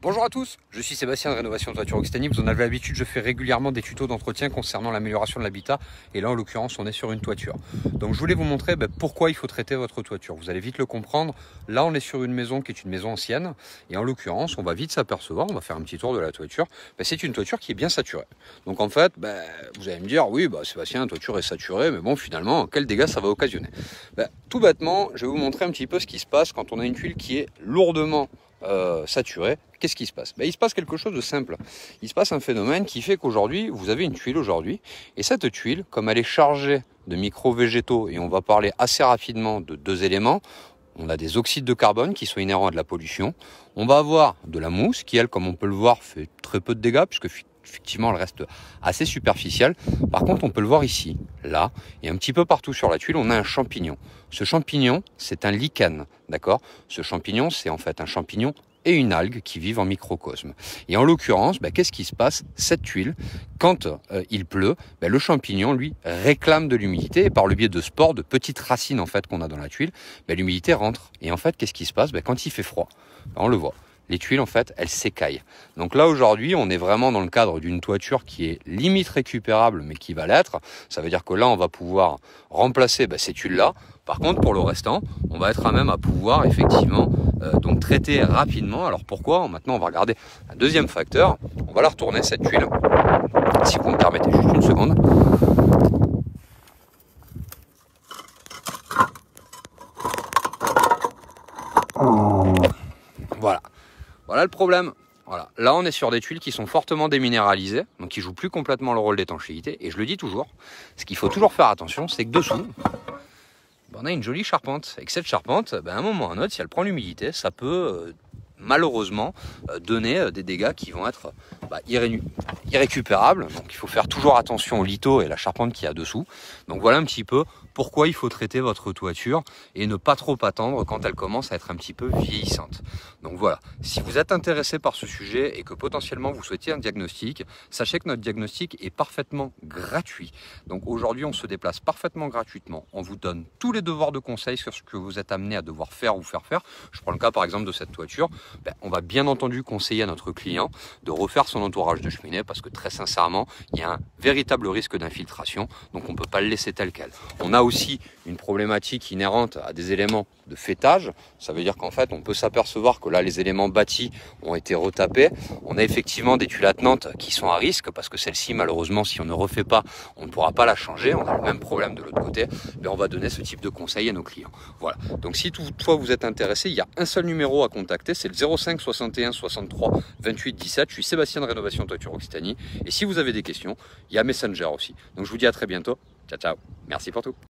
Bonjour à tous, je suis Sébastien de Rénovation Toiture Occitanie. Vous en avez l'habitude, je fais régulièrement des tutos d'entretien concernant l'amélioration de l'habitat. Et là, en l'occurrence, on est sur une toiture. Donc, je voulais vous montrer pourquoi il faut traiter votre toiture. Vous allez vite le comprendre. Là, on est sur une maison qui est une maison ancienne. Et en l'occurrence, on va vite s'apercevoir, on va faire un petit tour de la toiture. C'est une toiture qui est bien saturée. Donc, en fait, vous allez me dire, oui, Sébastien, la toiture est saturée. Mais bon, finalement, quel dégât ça va occasionner? Tout bêtement, je vais vous montrer un petit peu ce qui se passe quand on a une tuile qui est lourdement saturée. Qu'est-ce qui se passe? Il se passe quelque chose de simple. Il se passe un phénomène qui fait qu'aujourd'hui, vous avez une tuile aujourd'hui, et cette tuile, comme elle est chargée de micro-végétaux, et on va parler assez rapidement de deux éléments, on a des oxydes de carbone qui sont inhérents à de la pollution, on va avoir de la mousse qui, elle, comme on peut le voir, fait très peu de dégâts, puisque effectivement, elle reste assez superficielle. Par contre, on peut le voir ici, là, et un petit peu partout sur la tuile, on a un champignon. Ce champignon, c'est un lichen, d'accord? Ce champignon, c'est en fait un champignon et une algue qui vivent en microcosme. Et en l'occurrence, qu'est-ce qui se passe? Cette tuile, quand il pleut, le champignon, lui, réclame de l'humidité, et par le biais de spores, de petites racines en fait qu'on a dans la tuile, l'humidité rentre. Et en fait, qu'est-ce qui se passe? Quand il fait froid, on le voit. Les tuiles, en fait, elles s'écaillent. Donc là, aujourd'hui, on est vraiment dans le cadre d'une toiture qui est limite récupérable, mais qui va l'être. Ça veut dire que là, on va pouvoir remplacer ces tuiles-là. Par contre, pour le restant, on va être à même à pouvoir, effectivement, donc traiter rapidement. Alors pourquoi? Maintenant, on va regarder un deuxième facteur. On va la retourner, cette tuile. Si vous me permettez juste une seconde. Voilà. Voilà le problème. Voilà. Là, on est sur des tuiles qui sont fortement déminéralisées, donc qui jouent plus complètement le rôle d'étanchéité. Et je le dis toujours, ce qu'il faut toujours faire attention, c'est que dessous, on a une jolie charpente. Et que cette charpente, à un moment ou à un autre, si elle prend l'humidité, ça peut malheureusement donner des dégâts qui vont être irrécupérables. Donc il faut faire toujours attention au lito et la charpente qu'il y a dessous. Donc voilà un petit peu pourquoi il faut traiter votre toiture et ne pas trop attendre quand elle commence à être un petit peu vieillissante. Donc voilà, si vous êtes intéressé par ce sujet et que potentiellement vous souhaitiez un diagnostic, sachez que notre diagnostic est parfaitement gratuit. Donc aujourd'hui, on se déplace parfaitement gratuitement. On vous donne tous les devoirs de conseil sur ce que vous êtes amené à devoir faire ou faire. Je prends le cas par exemple de cette toiture. On va bien entendu conseiller à notre client de refaire son entourage de cheminée parce que très sincèrement, il y a un véritable risque d'infiltration. Donc on ne peut pas le laisser tel quel. On a aussi une problématique inhérente à des éléments de fêtage. Ça veut dire qu'en fait, on peut s'apercevoir que là, les éléments bâtis ont été retapés. On a effectivement des tuiles attenantes qui sont à risque parce que celle-ci, malheureusement, si on ne refait pas, on ne pourra pas la changer. On a le même problème de l'autre côté. On va donner ce type de conseils à nos clients. Voilà. Donc si toutefois vous êtes intéressé, il y a un seul numéro à contacter, c'est le 05 61 63 28 17. Je suis Sébastien de Rénovation Toiture Occitanie. Et si vous avez des questions, il y a Messenger aussi. Donc je vous dis à très bientôt. Ciao, ciao. Merci pour tout.